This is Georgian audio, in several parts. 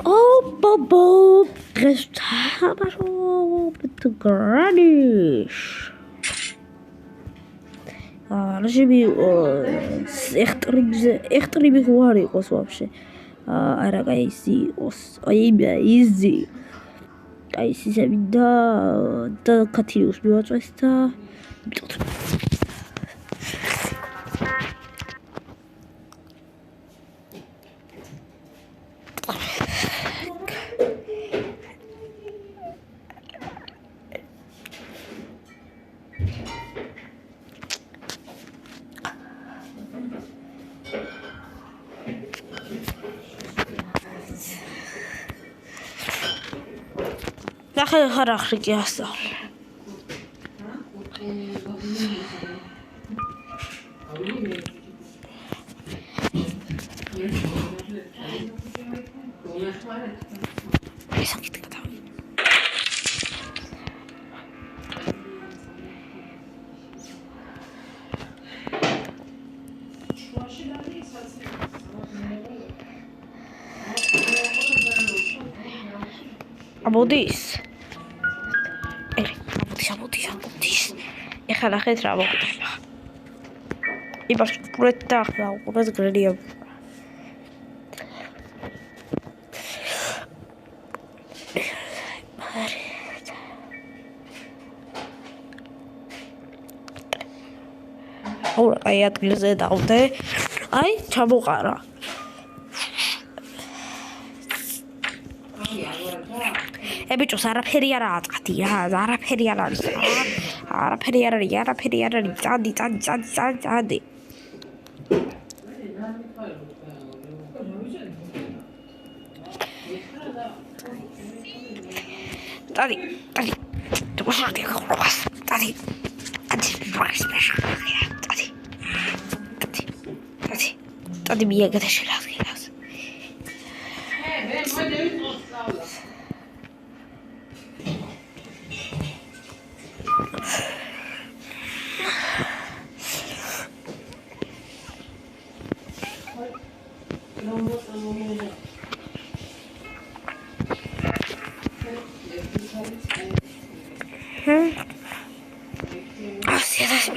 Bob, Gestapo mit Granish. Режими ეხტრიმი ხო არ იყოს ვაფშე. არა, კაი ისი იყოს. აი მე იზი. კაი ისე და კათიუს მივაწვეს და ხარ ახრიკი ასწავლე. Აბოდის. ეხლა ნახეთ რა მოხდება. იმას პურეთ და ახლა უყურეთ გრელია. აუ აი ადგილზე დავდე. აი ჩამოყარა. ბიჭოს არაფერი არ აწყდი რა, არაფერი არ არის. არაფერი არ არის. წადი. წადი მიაგდე შელახილას.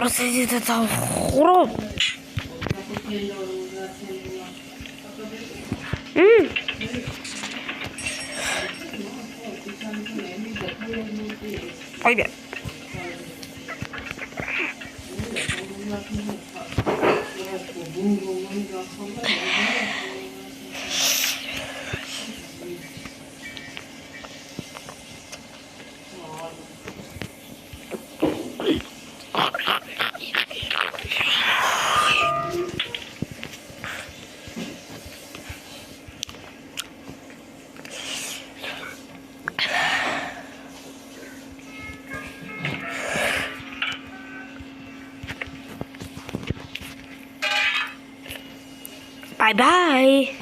Procedida da horror. Oi bem. Bye.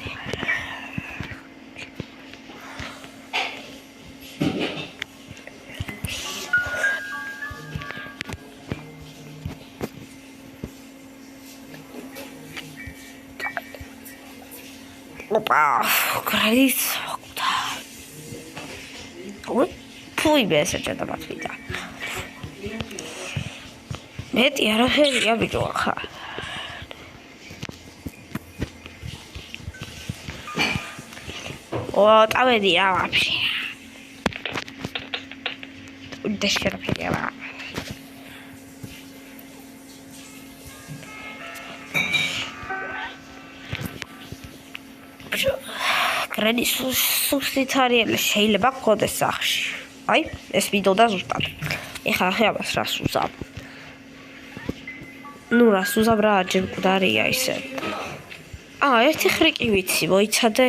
Opa, gratis. Pui bese ce-a dat vida. Meti, arăferi, bine, ha. წავედი რა ვაფშე. უნდა შერაფერია რა. გრენის სუბსტიტარიელი შეიძლება გქონდეს სახში. აი, ეს მინდოდა ზუსტად. ეხლა ამას რას უზავ? ნუ რას უზავ რა, ჯერ მკვდარია ისე. ერთი ხრიკი ვიცი, მოიცადე.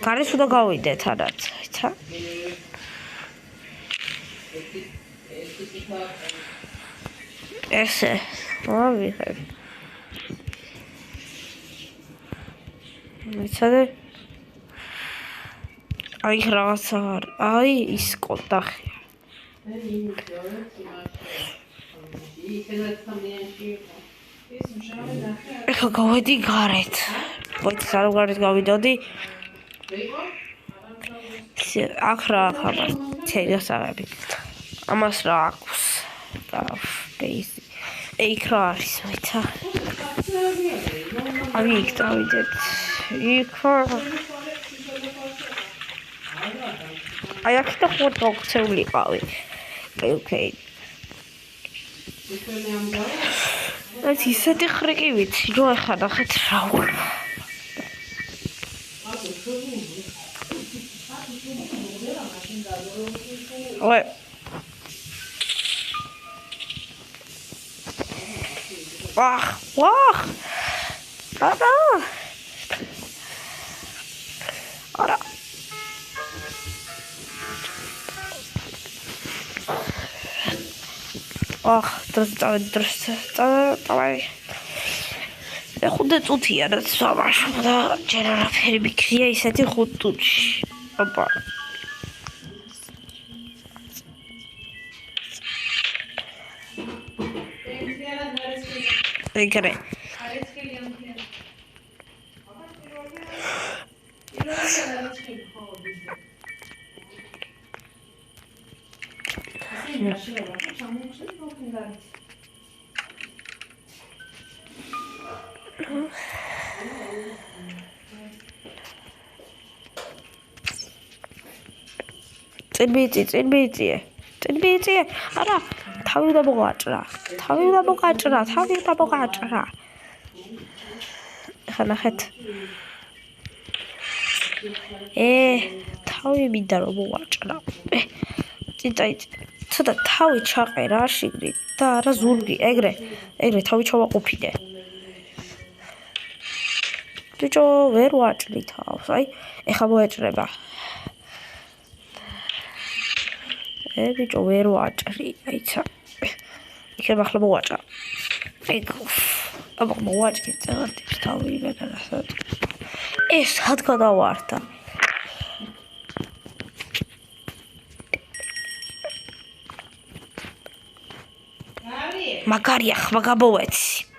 გარეს უნდა გავიდეთ არაც, ცა? ესე, მოვიღებ. მოიცადე? აი რაღაცა არ, აი ის კონტახია. ეხლა გავედი გარეთ. მოიცადე, გარეთ გავიდოდი. აქ რა ახლა ცეგასაღები ამას რა აქვს და ბეიზი იქ რა არის მეცა აი იქ დავიდეთ იქ აი აქ და ხوت მოქცეულიყავი ოკეი ეს ისეთი ხრიკი ვიცი რომ ახლა ნახეთ რა ვარ ой вах ара ах давай ხუთი წუთია და სვამაშობ და ჯერ არაფერი მიქრია ისეთი 5 წუთში ოპა ეგრე წინბიწი არა თავი უნდა მოვაჭრა ხა ნახეთ თავი მინდა რომ მოვაჭრა ცოტა თავი ჩაყერა შიგნით და არა ზურგი ეგრე თავი ჩავაყოფინე ბიჭო ვერ ვაჭრი თავს აი ეხა მოეჭრება ბიჭო ვერ ვაჭრი აიცა იქნებ ახლა მოვაჭრა აბა მოვაჭრი წელადებს თავი იმედად ეს ხად გადავარდა მაგარია ხმა გამოვეცი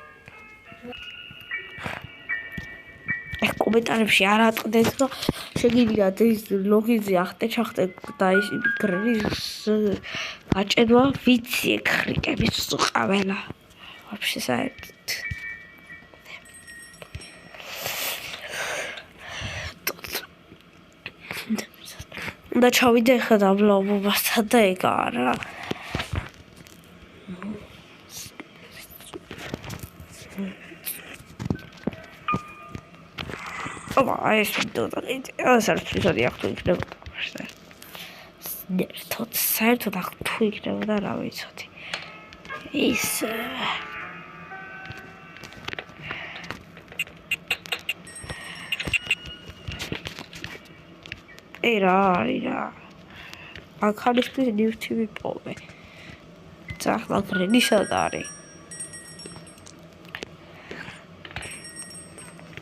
კომენტარებში არ ატყდეთ რომ შეგიძლიათ ის ლოგინზე ახტე ჩახტე და ის გრის აჭედვა ვიცი ეგ ხრიკების ყაველა вообще საერთოდ და ჩავიდე ხა დაბლობობასთან და ეგ არა აი ეს ვიდეო და ეს არის ეპიზოდი ახ თუ იქნებოდა საერთოდ ახ თუ იქნებოდა რა ვიცოდი ის რა ახალისთვის ნივთი ვიპოვე ახლა გრენი სად არის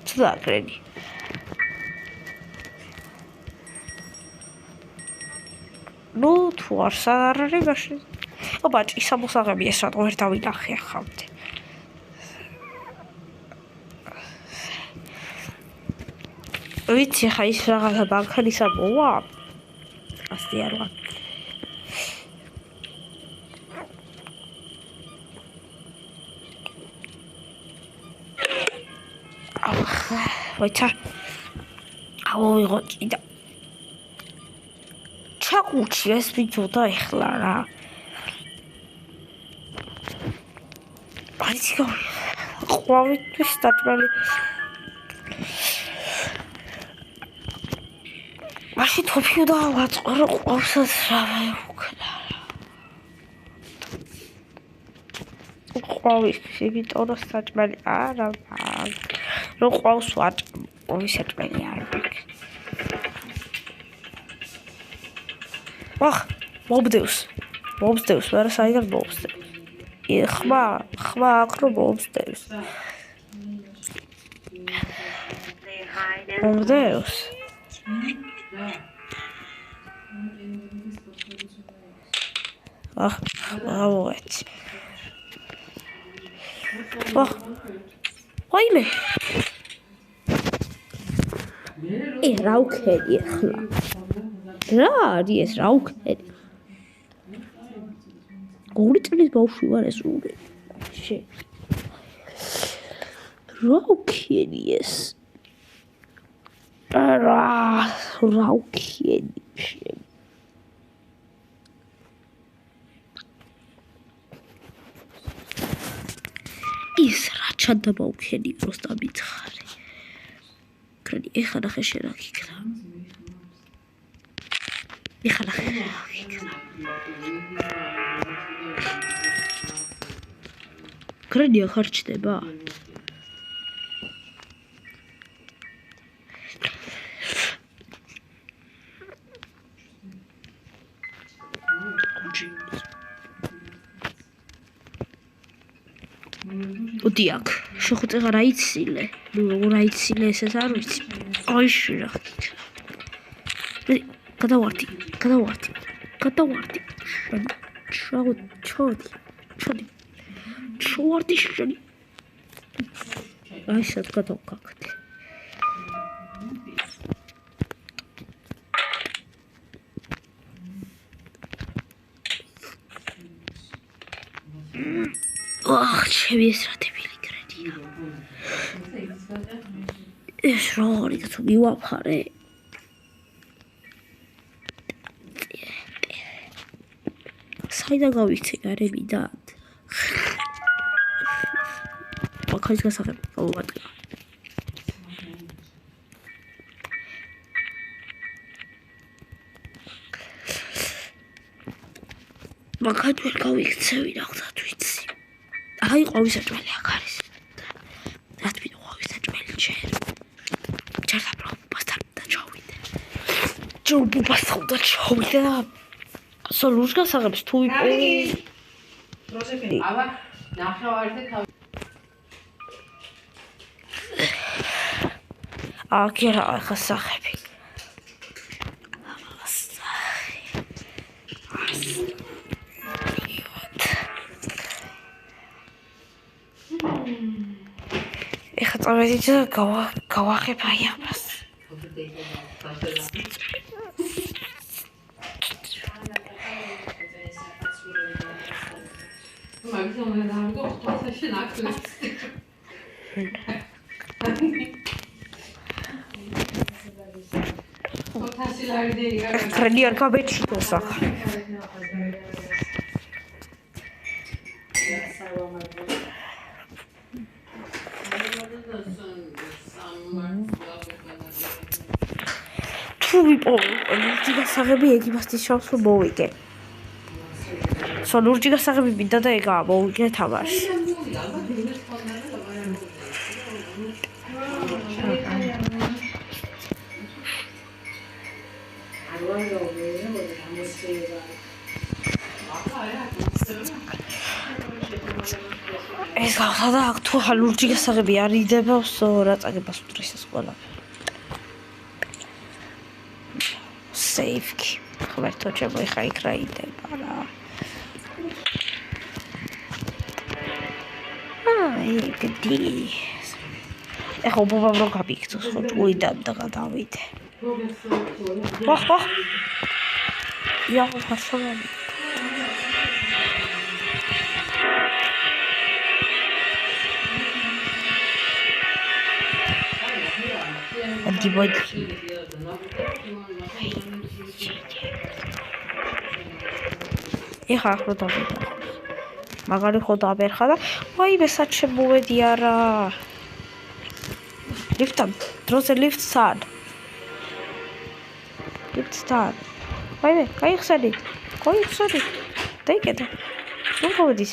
ცუდა გრენი ნუ თუ არ არის მაშინ აბა ჭისამოსაღები ეს რატო ვერ დავინახე ახამდე ვიცი ხა ის რაღაცა ბანკარისა მოვა ასეთი არ ვარ ვაიცა ავიღო ჭიდა ჩაკუჩი ეს ვიჯოდა ეხლა რა არის ყვავითის დაჭრილი მაშინ თოფიო და ვაწყორო ყვავსაც რა ვეუქნა ყვავის იმიტომ რომ საჭმელი არა რომ ყვავს ვაჭმო საჭმელი არ მაქვს ვახ მომდევს ვარა საიდან მომდევს ხმა აკრო მომდევს მომდევს ავოეთ ვაიმე რა უქერი ახლა? რა არის ეს რა უქერი? ორი წლის ბავშვი ვარ ეს ური. რა უქერი ეს? რა უქერი? ის რა ჩანდა მოვქენი პროსტა მითხარი. კრედი ეხლა ნახე შენ რა გიქნა. ეხლა ნახე რა გიქნა. კრედი ახარ ჩდება? ოდიაკ, შეხუწე რა იცილე? ნუ როგორ აიცილე ესეც არ ვიცი. აი შვირა. გადავარდი. ჩოვარდი შენი. აი სად გადავკაკდი. ჩემი ეს რა დებილი კრედია. ეს როგორი თუ მივაფარე. საიდან გავიქცე გარებიდან? მაქარის გასაღები გავუვატკა. მაქად ვერ გავიქცევი რა ხდა თვიცი. აი ყვავისაჭველი აქ არის. რა თქმა უნდა ყვავისაჭველი ჯერ. ჯერ ბუბასთან ჩავიდე. ჯერ ბუბასთან ჩავიდე და სოლურს გასაღებს თუ ვიპო. პროჟექტი. აბა ნახევარზე თავი. აკერა ახლა სახები. ეხლა წავედით და გავახებ აი ამას. კრედი არ გაბეჭდოს ახლა. თუ ვიპო ლურჯი გასაღები ეგიბასტის შავს რომ მოვიგე. ლურჯი გასაღები მინდა და ეგაა მოვიგე თამაში. ეს გავხდა და აქ თუ ლურჯი გასაღები არ იდებავს რა წაგებას უდრის ეს ყველა. Safe-კი. ხმერთო ჩემო ეხა იქ რა იდება რა. ეგდი. ეხა ბუბამ რო გაბიქცოს ხო ჭუიდან და გადავიდე. ვახ. იაუ ხასოვანი. Αντιβόητη. ეხა ახლა დავიდა. მაგარი ხო დაბერხა და ვაიმე სად შემოვედი არა. ლიფტთან, დროზე ლიფტთან. ვაიმე, გაიხსენით. დაიკეტე. ნუ მოვედის.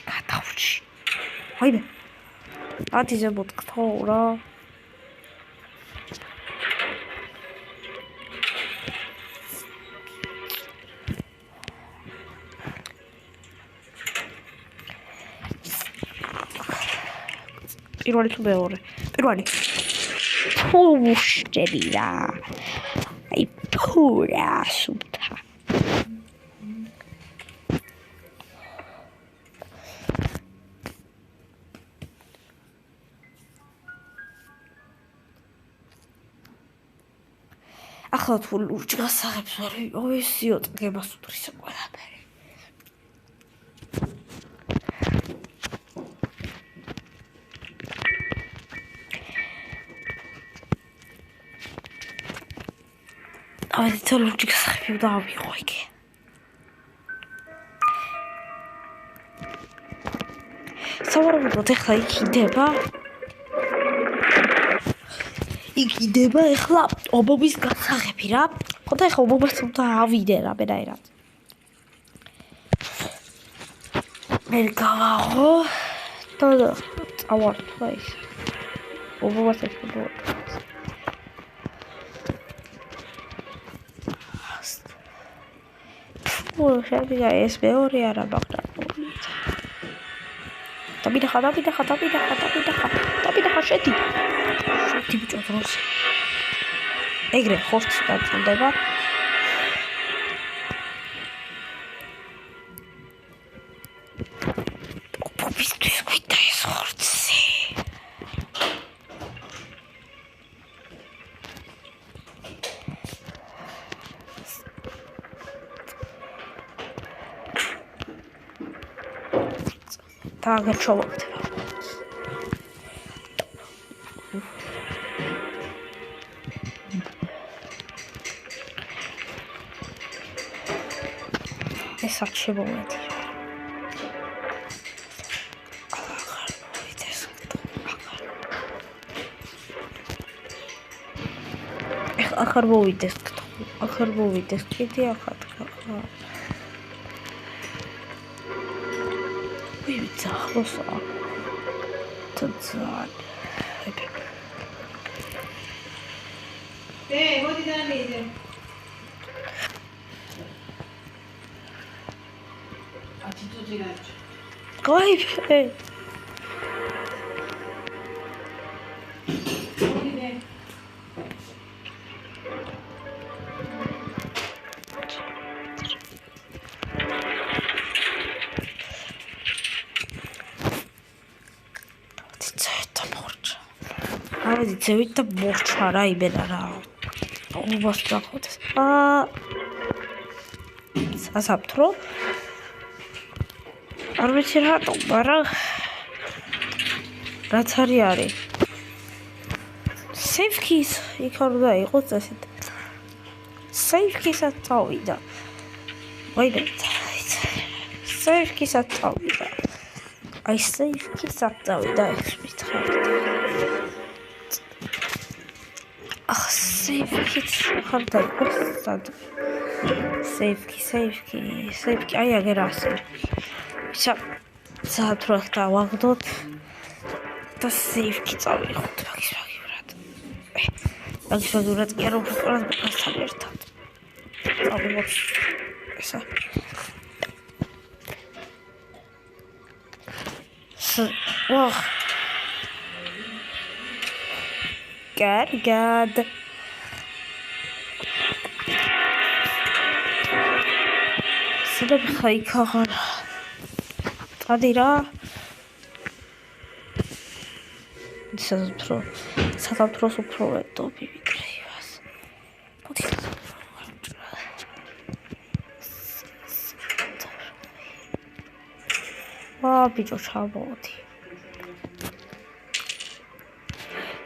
გადავრჩი. ვაიმე. ათი ზემოთ გთხოვ რა. პირველი თუ მეორე? პირველი. ფუშტერი რა. აი ფურა სუთა. ახლა თუ ლურჯ გასაღებს ვერ ვიპოვე სიოწგებას უდრის ყველაფერი. ავედით ლურჯი გასაღები და ავიღო იქ. სავარაუდოდ ეხლა იქ იდება ეხლა ობობის გასაღები რა. ხო და ეხლა ობობას უნდა ავიდე რამენაირად. მე გავაღო და წავართვა ის. ობობას ეშებოდა. შევიდა ეს მეორე არა მაგრამ დაბიდახა შედი ბიჭო დროს ეგრე ხორცი დაწუნდება ოპისთვის გვიდა ეს ხორცი და გაჩვენებთ ეს არჩევომეთი ახარ მოვიდეს კიდე ახლა ვივიცა ახლოსა თძან მოდი დამიდე გაიფე ძევით და მორჩა რა იმენა რა ობას დახოთ სასაფთრო არ ვიცი რატო მაგრამ რაც არის სეიფკის იქ არ უნდა იყოს წესით სეიფკისაც წავიდა სეიფკისაც წავიდა აი სეიფკისაც წავიდა ეს მითხარით სეიფკიც ხარ დაიყოს სად სეიფკი აი აგერ ასე საათრო ახ დავაგდოთ და სეიფკი წავიღოთ მაგის ვაგურად კი არ უბრალოდ მასთან ერთად წავიღოთ ესა ვახ კარგად სადაც ხაიქ აღარ წადი რა სასაფროს უფრო ვეტობი ვიდრე ივას მოდი ბიჭო ჩამოვდი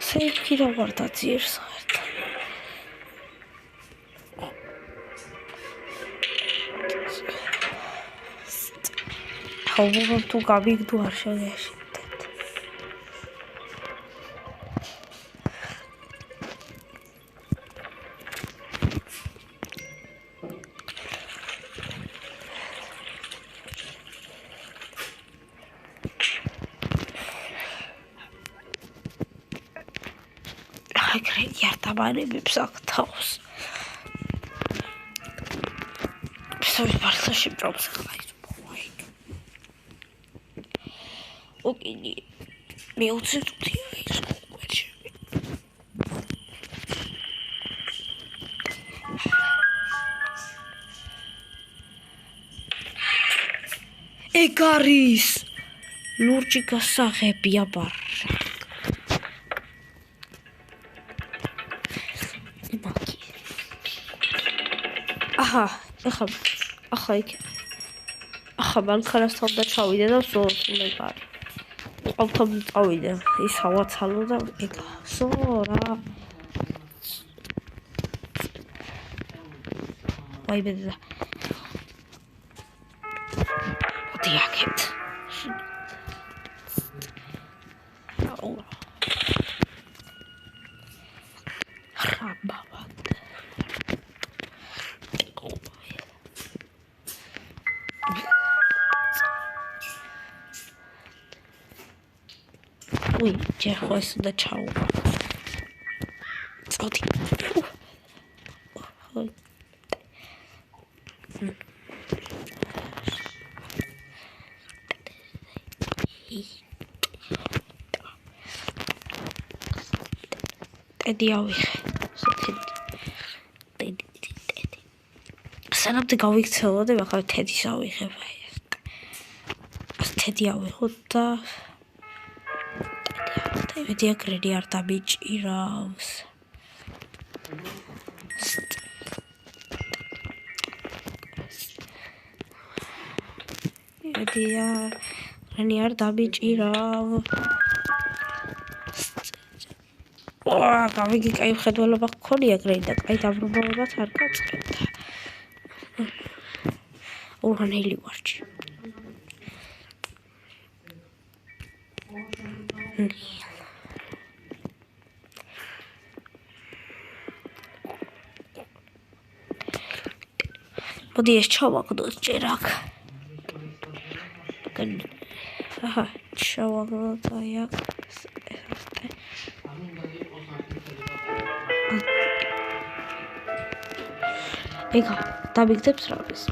სეიფკი დავარდა ძიერს ალბათ თუ გავიგდო არ შეგეშინდეთ აგრეთი არ დამანებებს აქ თავს ფსოვის ბარსაში პრობს ხლა ის ოკეი მე უცეთუთი ის ყვეთში ეგ არის ლურჯი გასაღები აბარჟა იმაკი ახლა იქ ახლა მანქანასთან და ჩავიდე და სულ ეგარ ყოველთვის წავიდე ის ავაცალო და ეგა რა ვაიბედა მოდი აქეთ Ui, ce hoisul de ceau. Odi. Tedi avixე. სანამ გავიქცევლოდე, ახლა თედის ავიღებ. თედი ავიღოთ და მეტი აკრედი არ დამიჭირავს. მეტი აკრედი არ დამიჭირավ. გავიგი კაი ხედველობა გქონია კრედი და კაი დაბრუნებაც არ გაწყებდა. ორგანელი ვარჩი. მოდი ეს ჩავაგდოთ ჯერ აქ. ჩავაგდოთ აი აქ. ეგა დამიგდებს რამეს.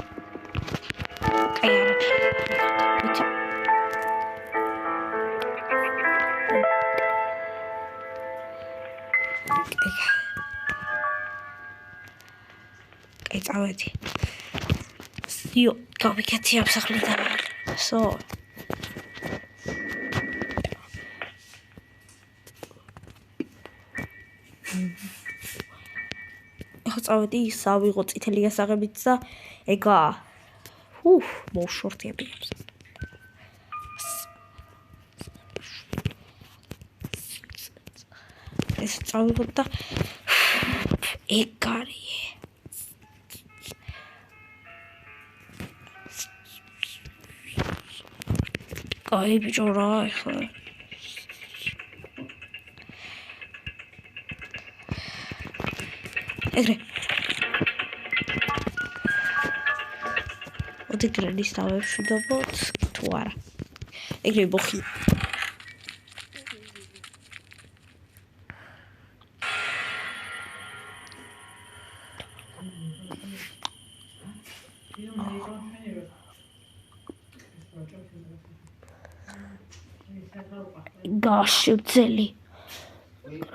აი არაფერი. აი წავედი. იო, გავიქეთი ამსახლიდან. ეხლა წავედი ის ავიღო წითელი გასაღებით და ეგა. მოვშორტიები. ეს წავიღოთ და ეგარი. კაი ბიჭო რა ეხლა. ეგრე. მოდი გრენის დავევშვიდობოთ თუ არა. ეგრე ბოხი. გაშევწელი.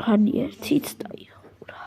რანი ერთიც დაიხურა.